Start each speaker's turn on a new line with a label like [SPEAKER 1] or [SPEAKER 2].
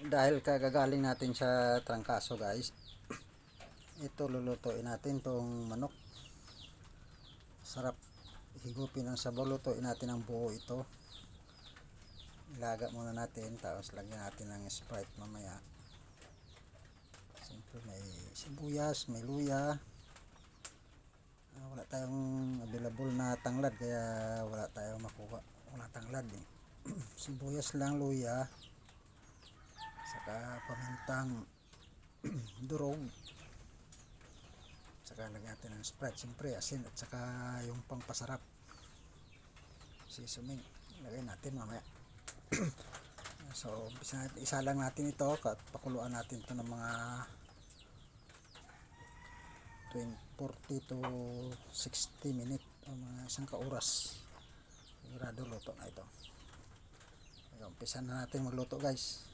[SPEAKER 1] dahil kagagaling natin sa trangkaso guys, ito lulutuin natin tong manok. Sarap higupin ang sabaw. Lutuin natin ang buo ito. Ilaga muna natin, tapos lagyan natin ng Sprite mamaya. Siyempre may sibuyas, may luya. Wala tayong available na tanglad, kaya wala tayong makuha. Wala tanglad eh. Sibuyas lang, luya, saka pamintang durog, saka lagyan natin ng Sprite, siyempre asin, at saka yung pangpasarap seasoning lagyan natin mamaya. So isa lang natin ito at pakuluan natin ito ng mga 40 to 60 minutes o mga isang kauras. Sigurado luto na ito. Umpisa na natin magluto guys.